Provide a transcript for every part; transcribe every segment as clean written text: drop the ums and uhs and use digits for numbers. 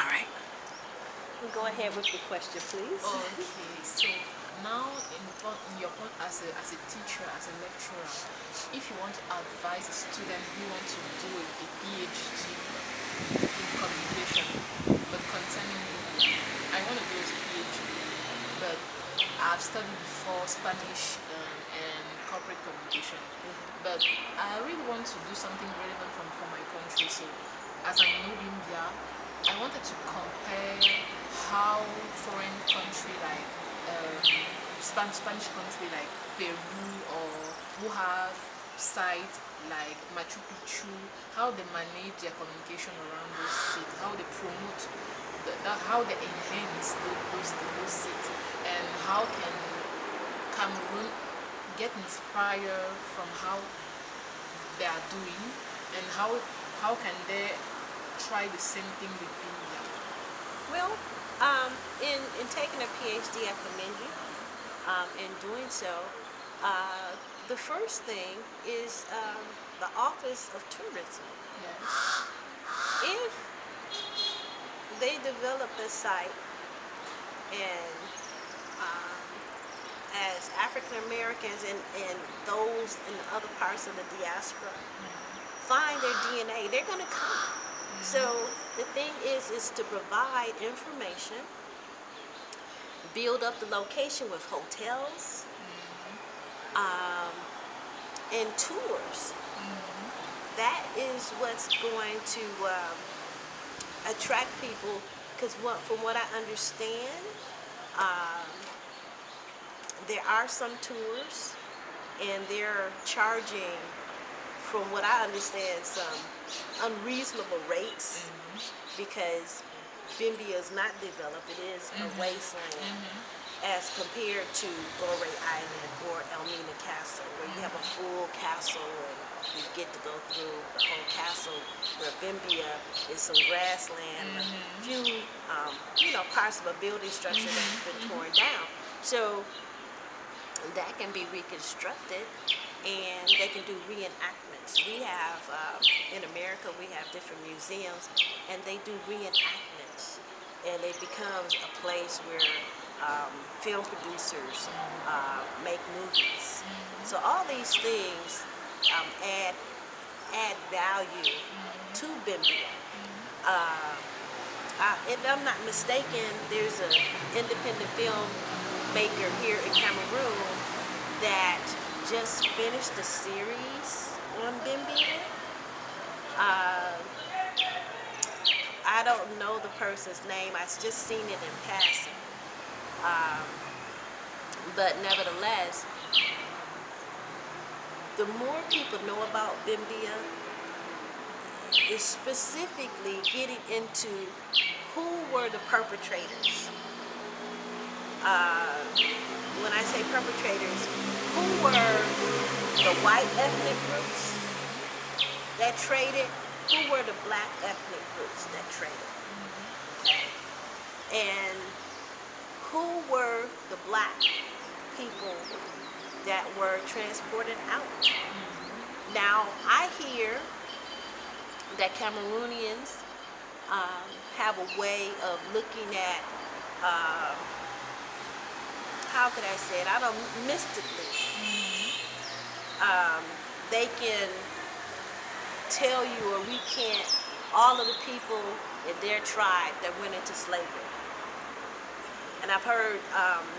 right. Go ahead with your question, please. Okay, so now in your point as a teacher, as a lecturer, if you want to advise a student who wants to do a PhD in communication, but concerning media, I want to do a PhD, but I've studied before Spanish and corporate communication, but I really want to do something relevant for my country. So as I know India, I wanted to compare how foreign country like Spanish country like Peru, or who have sites like Machu Picchu, how they manage their communication around those sites, how they promote, how they enhance those sites, and how can Cameroon get inspired from how they are doing, and how can they try the same thing with India? Well, in taking a PhD, I commend you. In doing so, the first thing is the Office of Tourism. Yes. If they develop a site and as African Americans and those in other parts of the diaspora find their DNA, they're going to come. So the thing is to provide information, build up the location with hotels, and tours. That is what's going to attract people, because from what I understand, there are some tours, and they're charging, from what I understand, some unreasonable rates, because Bimbia is not developed. It is a wasteland as compared to Goree Island or Elmina Castle, where you have a full castle and you get to go through the whole castle, where Bimbia is some grassland, a few parts of a building structure that's been torn down. So that can be reconstructed, and they can do reenactments. We have, in America, we have different museums, and they do reenactments, and it becomes a place where film producers make movies. So all these things add value to Bimbia. If I'm not mistaken, there's an independent filmmaker here in Cameroon that just finished a series on Bimbia. I don't know the person's name. I've just seen it in passing. But nevertheless, the more people know about Bimbia, is specifically getting into who were the perpetrators. When I say perpetrators, who were the white ethnic groups that traded? Who were the black ethnic groups that traded? And who were the black people that were transported out? Now, I hear that Cameroonians have a way of looking at, how could I say it? I don't, mystically. They can tell you or recant all of the people in their tribe that went into slavery. And I've heard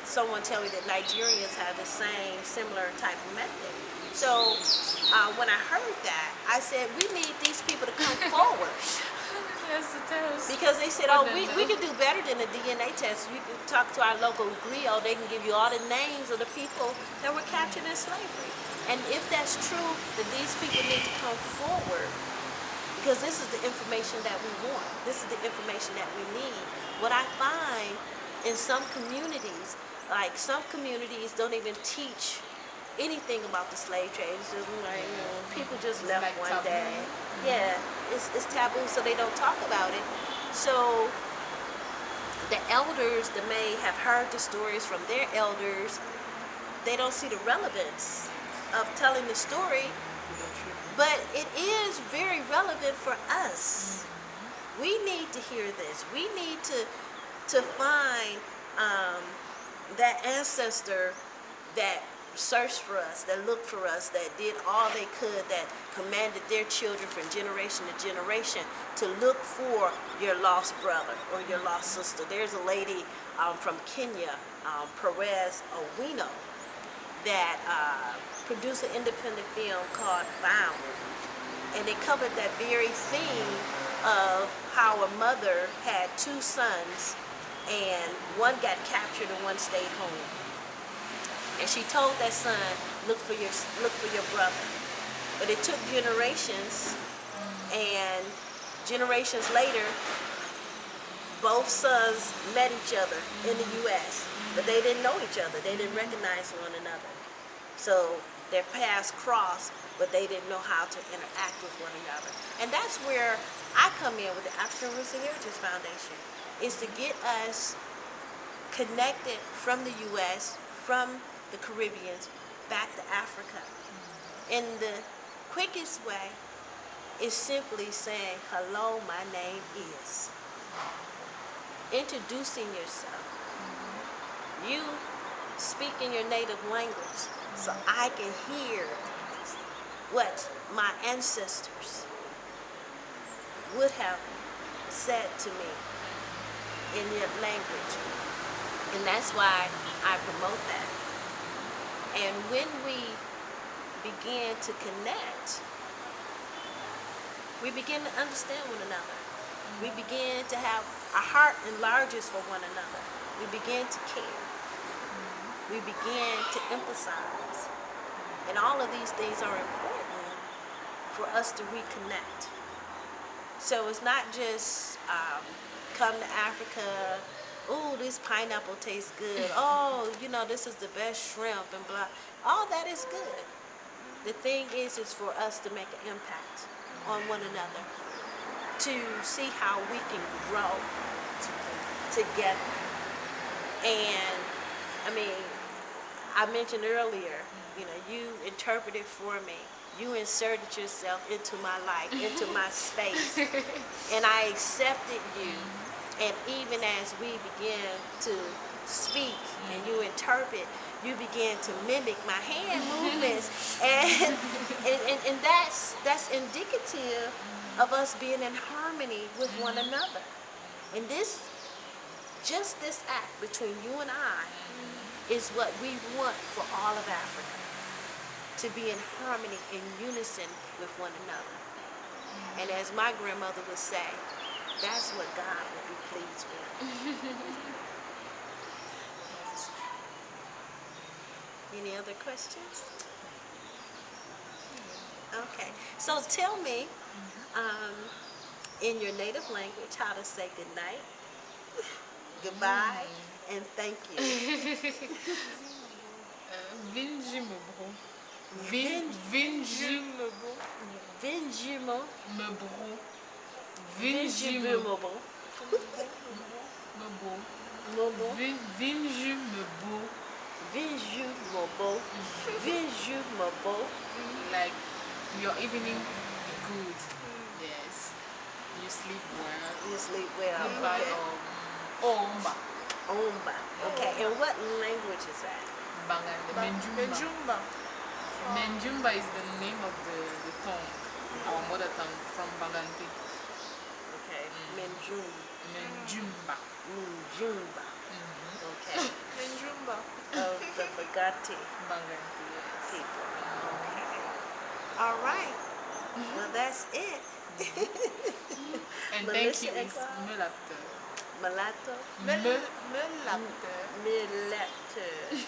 someone tell me that Nigerians have the same, similar type of method. So when I heard that, I said, we need these people to come forward. Yes, it is. Because they said, oh, we can do better than a DNA test. You can talk to our local griot. They can give you all the names of the people that were captured in slavery. And if that's true, then these people need to come forward, because this is the information that we want. This is the information that we need. What I find in some communities, like some communities don't even teach anything about the slave trade. It's just like, people just left like one taboo. Day. Yeah, it's taboo, so they don't talk about it. So the elders that may have heard the stories from their elders, they don't see the relevance of telling the story, but it is very relevant for us. We need to hear this. We need to find that ancestor that searched for us, that looked for us, that did all they could, that commanded their children from generation to generation to look for your lost brother or your lost sister. There's a lady from Kenya, Perez Owino, that produced an independent film called Bound. And they covered that very theme of how a mother had two sons and one got captured and one stayed home. And she told that son, look for your brother. But it took generations, and generations later, both sons met each other in the U.S., but they didn't know each other. They didn't recognize one another. So their paths crossed, but they didn't know how to interact with one another. And that's where I come in with the African Roots and Heritage Foundation, is to get us connected from the U.S., from the Caribbean, back to Africa. And the quickest way is simply saying, hello, my name is. Introducing yourself. You speak in your native language so I can hear what my ancestors would have said to me in your language. And that's why I promote that. And when we begin to connect, we begin to understand one another. We begin to have our heart enlarges for one another. We begin to care. We begin to emphasize. And all of these things are important for us to reconnect. So it's not just come to Africa, oh, this pineapple tastes good. Oh, this is the best shrimp and blah. All that is good. The thing is for us to make an impact on one another, to see how we can grow together. And I mentioned earlier, you interpreted for me. You inserted yourself into my life, into my space, and I accepted you. And even as we begin to speak and you interpret, you begin to mimic my hand movements, and that's indicative of us being in harmony with one another. And this act between you and I is what we want for all of Africa, to be in harmony, in unison with one another. And as my grandmother would say, that's what God would be pleased with. Any other questions? Okay, so tell me, in your native language, how to say good night, goodbye, and thank you. Vinji me bro. Vinji me bro. Vinji me bro. Vinji me bro. Vinji me bro. Vinju Mobo. Vinju Mobo. Like your evening good. Yes. You sleep well. You sleep well. Goodbye. Okay. Omba. Omba. Okay. And what language is that? Menjumba. Menjumba is the name of the tongue, our mother tongue from Bangante. Okay. Menjumba. Menjumba. Okay. Menjumba. Of the Bagati people. Okay. All right. Well, that's it. And thank you is Melapte. Malato? Melapte. Melapte. I'm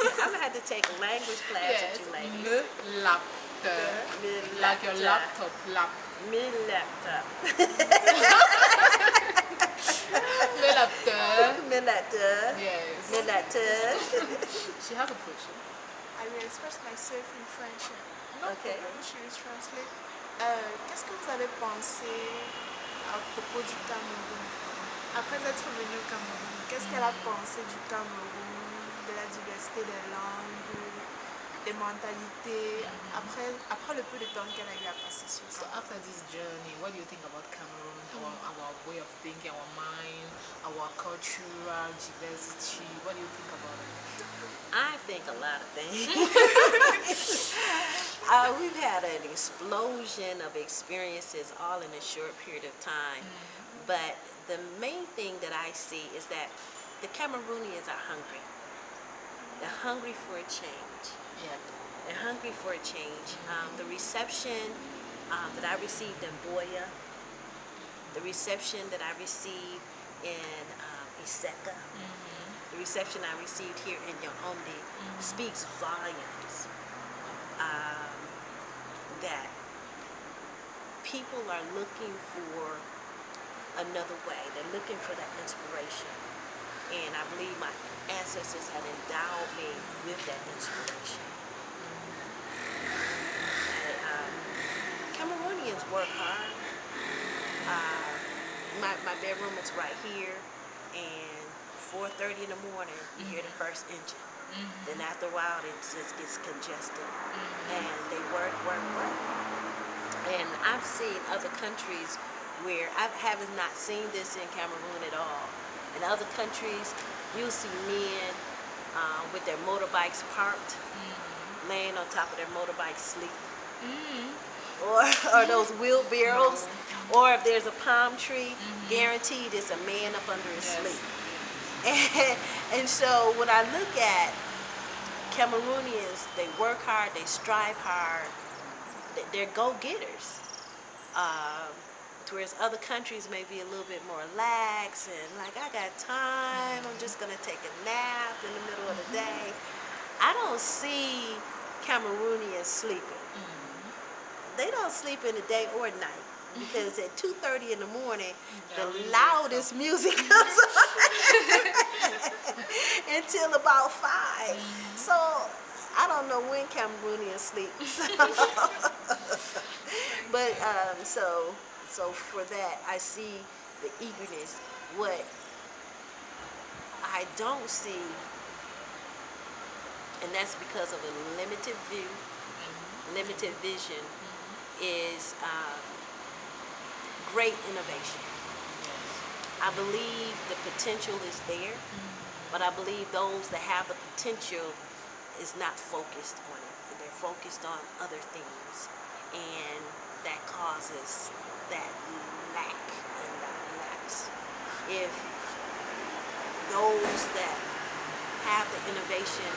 going to have to take a language class with you ladies. Melapte. Like your laptop. Melapte. Melapte. Yes. Melapte. She has a question. I will express myself in French. Okay. Je vais translate. Qu'est-ce que vous avez pensé à propos du Cameroun? Après être venu au Cameroun, qu'est-ce qu'elle a pensé du Cameroun, de la diversité des langues, des mentalités, après le peu de temps qu'elle a eu à passer sur So ça. after this journey, what do you think about Cameroon, our way of thinking, our mind, our cultural diversity? What do you think about it? I think a lot of things. We've had an explosion of experiences all in a short period of time. But the main thing that I see is that the Cameroonians are hungry. They're hungry for a change. Yeah. They're hungry for a change. The reception that I received in Boya, the reception that I received in Iseka, the reception I received here in Yaounde speaks volumes. That people are looking for another way. They're looking for that inspiration. And I believe my ancestors had endowed me with that inspiration. Cameroonians work hard. My bedroom is right here, and 4:30 in the morning, you hear the first engine. Then after a while, it just gets congested, and they work. And I've seen other countries where I haven't not seen this in Cameroon at all. In other countries, you'll see men with their motorbikes parked, laying on top of their motorbike sleep. Or those wheelbarrows, or if there's a palm tree, guaranteed it's a man up under his sleep. And so when I look at Cameroonians, they work hard, they strive hard, they're go-getters. Whereas other countries may be a little bit more lax and like, I got time, I'm just gonna take a nap in the middle of the day. I don't see Cameroonians sleeping. They don't sleep in the day or night, because at 2:30 in the morning, the loudest music comes on until about 5. So I don't know when Cameroonians sleep. But so for that, I see the eagerness. What I don't see, and that's because of a limited view, limited vision, is great innovation. I believe the potential is there, but I believe those that have the potential is not focused on it. They're focused on other things, and that causes that lack and that lapse. If those that have the innovation